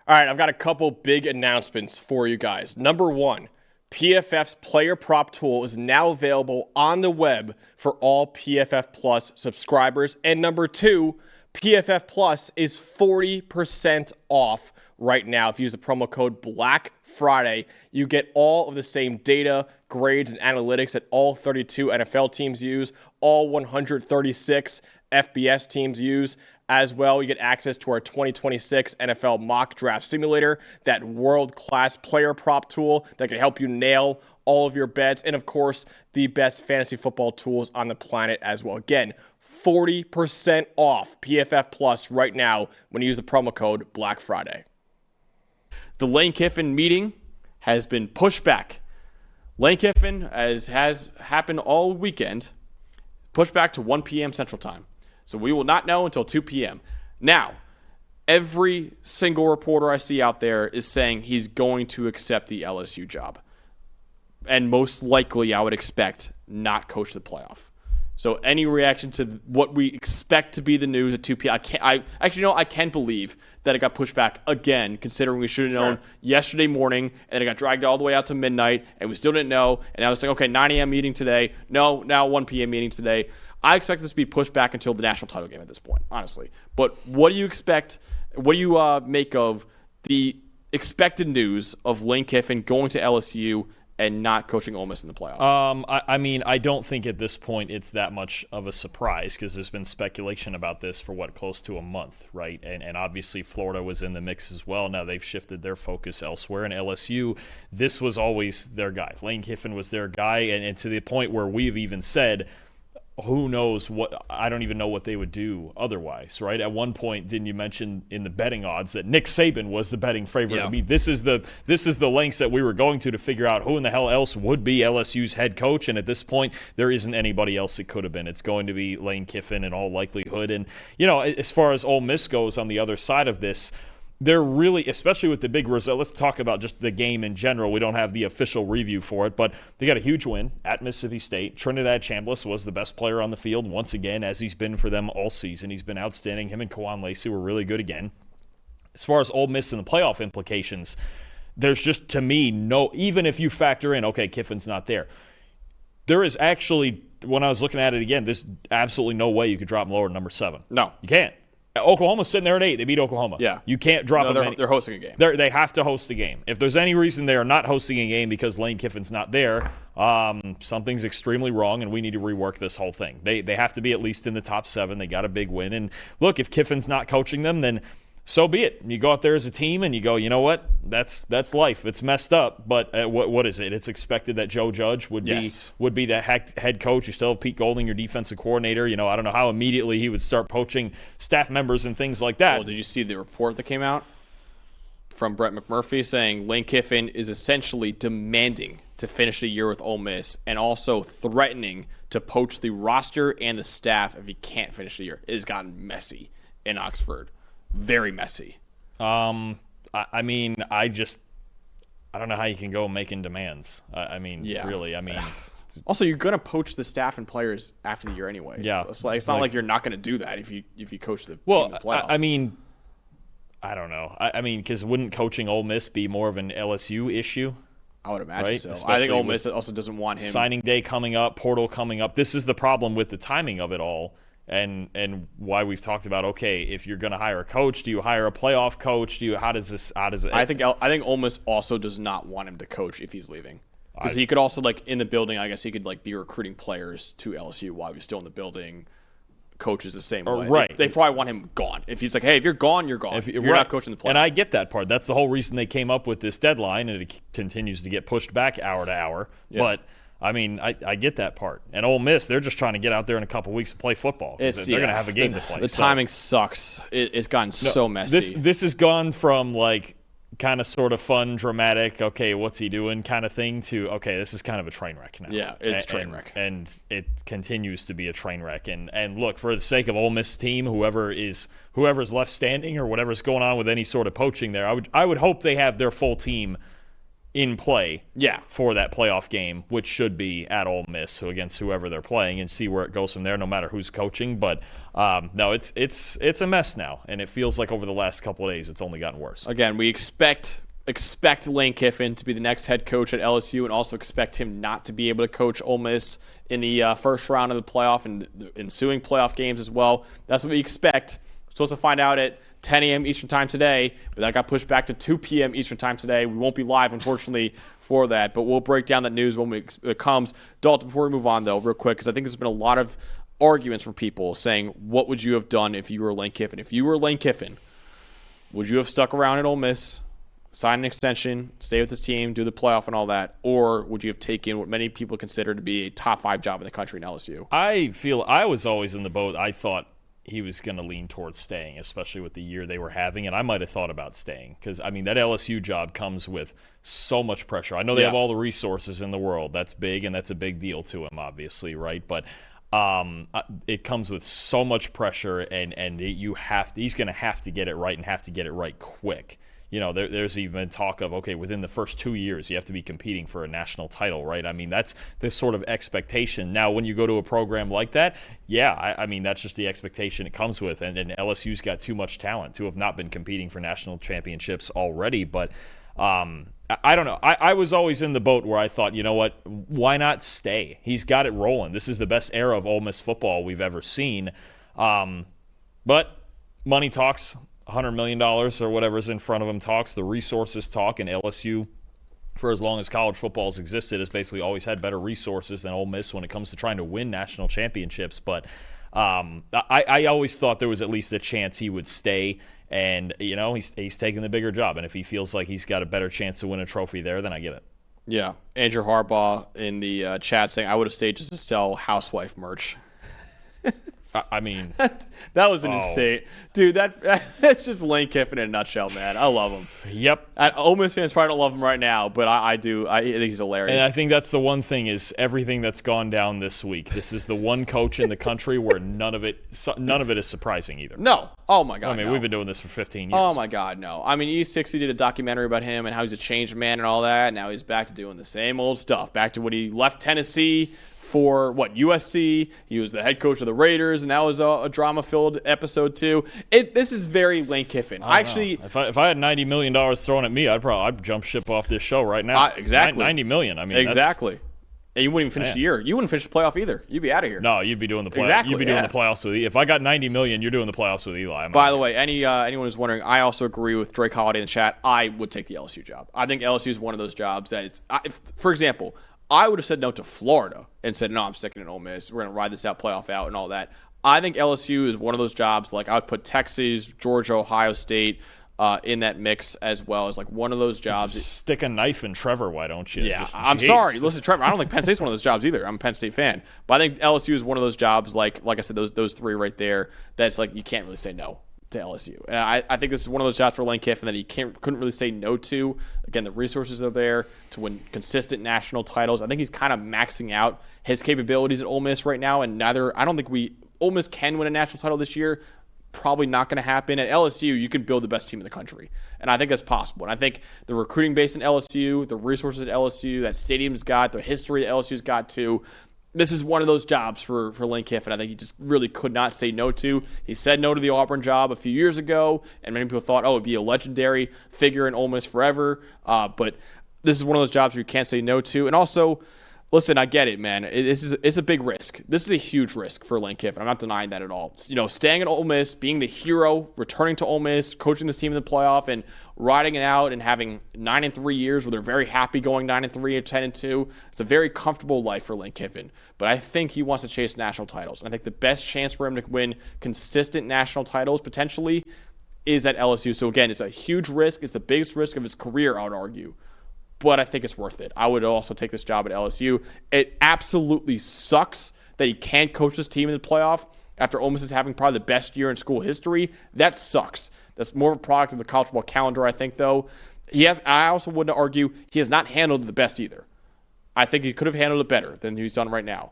All right, I've got a couple big announcements for you guys. Number one, PFF's player prop tool is now available on the web for all PFF Plus subscribers. And number two, PFF Plus is 40% off right now. If you use the promo code BLACKFRIDAY, you get all of the same data, grades, and analytics that all 32 NFL teams use, all 136 FBS teams use. As well, you get access to our 2026 NFL mock draft simulator, that world-class player prop tool that can help you nail all of your bets, and of course, the best fantasy football tools on the planet as well. Again, 40% off PFF Plus right now when you use the promo code BLACKFRIDAY. The Lane Kiffin meeting has been pushed back. Lane Kiffin, as has happened all weekend, pushed back to 1 p.m. Central Time. So we will not know until 2 p.m. Now, every single reporter I see out there is saying he's going to accept the LSU job. And most likely, I would expect, not coach the playoff. So any reaction to what we expect to be the news at 2 p.m. I can believe that it got pushed back again, considering we should have known yesterday morning, and it got dragged all the way out to midnight, and we still didn't know. And now it's like, okay, 9 a.m. meeting today. No, now 1 p.m. meeting today. I expect this to be pushed back until the national title game at this point, honestly. But what do you expect? What do you make of the expected news of Lane Kiffin going to LSU and not coaching Ole Miss in the playoffs? I don't think at this point it's that much of a surprise because there's been speculation about this for, close to a month, right? And obviously Florida was in the mix as well. Now they've shifted their focus elsewhere. And LSU, this was always their guy. Lane Kiffin was their guy, and to the point where we've even said, who knows what? I don't even know what they would do otherwise, right? At one point, didn't you mention in the betting odds that Nick Saban was the betting favorite? Yeah. I mean, this is the lengths that we were going to figure out who in the hell else would be LSU's head coach. And at this point, there isn't anybody else it could have been. It's going to be Lane Kiffin in all likelihood. And as far as Ole Miss goes on the other side of this, they're really, especially with the big result, let's talk about just the game in general. We don't have the official review for it, but they got a huge win at Mississippi State. Trinidad Chambliss was the best player on the field once again, as he's been for them all season. He's been outstanding. Him and Kawan Lacey were really good again. As far as Ole Miss and the playoff implications, there's just, to me, even if you factor in, okay, Kiffin's not there is actually, when I was looking at it again, there's absolutely no way you could drop them lower than number 7. No. You can't. Oklahoma's sitting there at 8. They beat Oklahoma. Yeah. You can't drop them. They're hosting a game. They have to host a game. If there's any reason they are not hosting a game because Lane Kiffin's not there, something's extremely wrong, and we need to rework this whole thing. They have to be at least in the top 7. They got a big win. And look, if Kiffin's not coaching them, then so be it. You go out there as a team and you go, you know what? That's life. It's messed up, but what is it? It's expected that Joe Judge would be the head coach. You still have Pete Golding, your defensive coordinator. I don't know how immediately he would start poaching staff members and things like that. Well, did you see the report that came out from Brett McMurphy saying Lane Kiffin is essentially demanding to finish the year with Ole Miss and also threatening to poach the roster and the staff if he can't finish the year? It has gotten messy in Oxford. Very messy. I don't know how you can go making demands. Really. Also, you're going to poach the staff and players after the year anyway. Yeah. It's not like you're not going to do that if you coach the team in the playoff. I don't know. Because wouldn't coaching Ole Miss be more of an LSU issue? I would imagine right? so. Especially I think Ole Miss also doesn't want him. Signing day coming up, portal coming up. This is the problem with the timing of it all. And why we've talked about, okay, if you're going to hire a coach, do you hire a playoff coach? How does it? I think Ole Miss also does not want him to coach if he's leaving. Because he could also, in the building, I guess he could, be recruiting players to LSU while he's still in the building. Coaches the same way. Right. They probably want him gone. If he's like, hey, if you're gone, you're gone. You're not coaching the playoff. And I get that part. That's the whole reason they came up with this deadline, and it continues to get pushed back hour to hour. Yeah. But I get that part. And Ole Miss, they're just trying to get out there in a couple weeks to play football. They're going to have a game to play. The timing sucks. It's gotten so messy. This has gone from kind of sort of fun, dramatic, okay, what's he doing kind of thing to, okay, this is kind of a train wreck now. Yeah, it's a train wreck. And it continues to be a train wreck. And look, for the sake of Ole Miss team, whoever's left standing or whatever's going on with any sort of poaching there, I would hope they have their full team in play Yeah. for that playoff game, which should be at Ole Miss, so against whoever they're playing, and see where it goes from there, no matter who's coaching. But no, it's a mess now, and it feels like over the last couple of days it's only gotten worse. Again, we expect Lane Kiffin to be the next head coach at LSU, and also expect him not to be able to coach Ole Miss in the first round of the playoff and the ensuing playoff games as well. That's what we expect. We're supposed to find out at 10 a.m. Eastern time today, but that got pushed back to 2 p.m. Eastern time today. We won't be live, unfortunately, for that, but we'll break down that news when it comes. Dalton, before we move on, though, real quick, because I think there's been a lot of arguments from people saying, what would you have done if you were Lane Kiffin? If you were Lane Kiffin, would you have stuck around at Ole Miss, sign an extension, stay with this team, do the playoff and all that, or would you have taken what many people consider to be a top 5 job in the country in LSU? I feel I was always in the boat. I thought he was going to lean towards staying, especially with the year they were having, and I might have thought about staying because, I mean, that LSU job comes with so much pressure. I know they have all the resources in the world. That's big, and that's a big deal to him, obviously, right? But it comes with so much pressure, and he's going to have to get it right and have to get it right quick. You know, there's even talk of, okay, within the first 2 years, you have to be competing for a national title, right? I mean, that's this sort of expectation. Now, when you go to a program like that, I mean, that's just the expectation it comes with. And LSU's got too much talent to have not been competing for national championships already. But I don't know. I was always in the boat where I thought, you know what, why not stay? He's got it rolling. This is the best era of Ole Miss football we've ever seen. But money talks. $100 million or whatever's in front of him talks. The resources talk, and LSU, for as long as college football has existed, has basically always had better resources than Ole Miss when it comes to trying to win national championships. But I always thought there was at least a chance he would stay, and you know he's taking the bigger job. And if he feels like he's got a better chance to win a trophy there, then I get it. Yeah, Andrew Harbaugh in the chat saying, I would have stayed just to sell housewife merch. I mean, that was an insane, dude. That's just Lane Kiffin in a nutshell, man. I love him. Yep. Ole Miss fans probably don't love him right now, but I do. I think he's hilarious. And I think that's the one thing is everything that's gone down this week. This is the one coach in the country where none of it is surprising either. No. Oh my God. I mean, no. we've been doing this for 15 years. Oh my God, no. I mean, E60 did a documentary about him and how he's a changed man and all that. Now he's back to doing the same old stuff. Back to when he left Tennessee for USC. He was the head coach of the Raiders, and that was a drama-filled episode too. This is very Lane Kiffin. If I had $90 million thrown at me, I'd jump ship off this show right now. Exactly. $90 million. I mean, exactly. And you wouldn't even finish the year. You wouldn't finish the playoff either. You'd be out of here. No, you'd be doing the playoffs. Exactly, you'd be doing the playoffs with. If I got $90 million, you're doing the playoffs with Eli. By the way, anyone who's wondering, I also agree with Drake Holiday in the chat. I would take the LSU job. I think LSU is one of those jobs that is, for example, I would have said no to Florida and said, no, I'm sticking in Ole Miss. We're going to ride this playoff out and all that. I think LSU is one of those jobs, like I would put Texas, Georgia, Ohio State in that mix as well as like one of those jobs. Stick a knife in Trevor, why don't you? Yeah, I'm sorry. Listen, Trevor, I don't think Penn State's one of those jobs either. I'm a Penn State fan. But I think LSU is one of those jobs, like I said, those three right there, that's like you can't really say no to LSU. And I think this is one of those jobs for Lane Kiffin that he couldn't really say no to. Again, the resources are there to win consistent national titles. I think he's kind of maxing out his capabilities at Ole Miss right now, and I don't think Ole Miss can win a national title this year. Probably not going to happen. At LSU, you can build the best team in the country, and I think that's possible. And I think the recruiting base in LSU, the resources at LSU, that stadium's got, the history that LSU's got too, this is one of those jobs for Lane Kiffin I think he just really could not say no to. He said no to the Auburn job a few years ago, and many people thought, it'd be a legendary figure in Ole Miss forever. But this is one of those jobs where you can't say no to. And also, listen, I get it, man. It's a big risk. This is a huge risk for Lane Kiffin. I'm not denying that at all. Staying at Ole Miss, being the hero, returning to Ole Miss, coaching this team in the playoff, and riding it out and having 9-3 years where they're very happy going 9-3 or 10-2. It's a very comfortable life for Lane Kiffin. But I think he wants to chase national titles. And I think the best chance for him to win consistent national titles potentially is at LSU. So again, it's a huge risk. It's the biggest risk of his career, I would argue. But I think it's worth it. I would also take this job at LSU. It absolutely sucks that he can't coach this team in the playoff after Ole Miss is having probably the best year in school history. That sucks. That's more of a product of the college football calendar, I think, though. I also wouldn't argue he has not handled it the best either. I think he could have handled it better than he's done right now.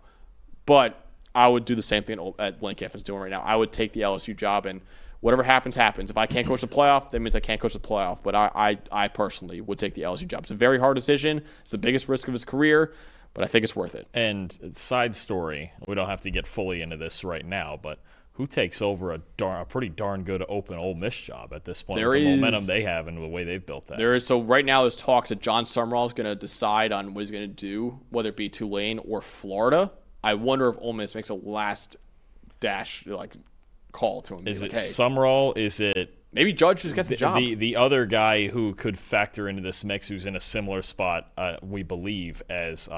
But I would do the same thing at Lane Kiffin's doing right now. I would take the LSU job, and whatever happens, happens. If I can't coach the playoff, that means I can't coach the playoff. But I personally would take the LSU job. It's a very hard decision. It's the biggest risk of his career, but I think it's worth it. And side story, we don't have to get fully into this right now, but who takes over a pretty darn good open Ole Miss job at this point with the momentum they have and the way they've built that? So right now there's talks that John Summerall is going to decide on what he's going to do, whether it be Tulane or Florida. I wonder if Ole Miss makes a last dash call to him. Is it Summerall? Is it maybe Judge just gets the job? The other guy who could factor into this mix, who's in a similar spot, we believe, as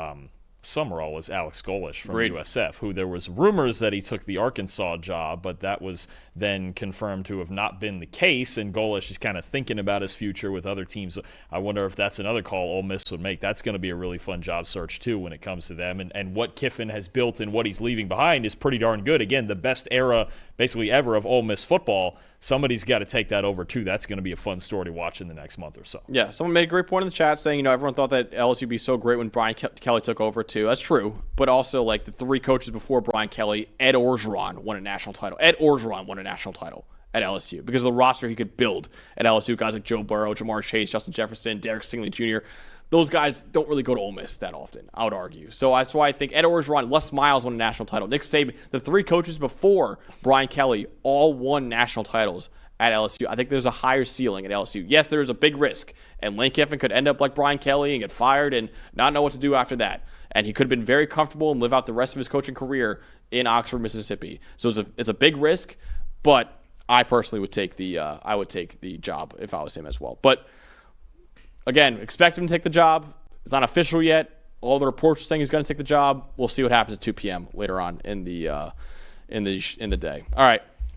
Summerall, was Alex Golesh from USF, who there was rumors that he took the Arkansas job, but that was then confirmed to have not been the case, and Golesh is kind of thinking about his future with other teams. I wonder if that's another call Ole Miss would make. That's going to be a really fun job search, too, when it comes to them. And what Kiffin has built and what he's leaving behind is pretty darn good. Again, the best era basically ever of Ole Miss football. Somebody's got to take that over, too. That's going to be a fun story to watch in the next month or so. Yeah, someone made a great point in the chat saying, everyone thought that LSU would be so great when Brian Kelly took over, too. That's true. But also, the three coaches before Brian Kelly, Ed Orgeron won a national title. Ed Orgeron won a national title at LSU because of the roster he could build at LSU. Guys like Joe Burrow, Jamar Chase, Justin Jefferson, Derek Stingley Jr., those guys don't really go to Ole Miss that often, I would argue. So that's why I think Ed Orgeron, Les Miles won a national title. Nick Saban, the three coaches before Brian Kelly all won national titles at LSU. I think there's a higher ceiling at LSU. Yes, there is a big risk, and Lane Kiffin could end up like Brian Kelly and get fired and not know what to do after that. And he could have been very comfortable and live out the rest of his coaching career in Oxford, Mississippi. So it's a big risk, but I personally would take the job if I was him as well. But again, expect him to take the job. It's not official yet. All the reports are saying he's going to take the job. We'll see what happens at 2 p.m. later on in the day. All right.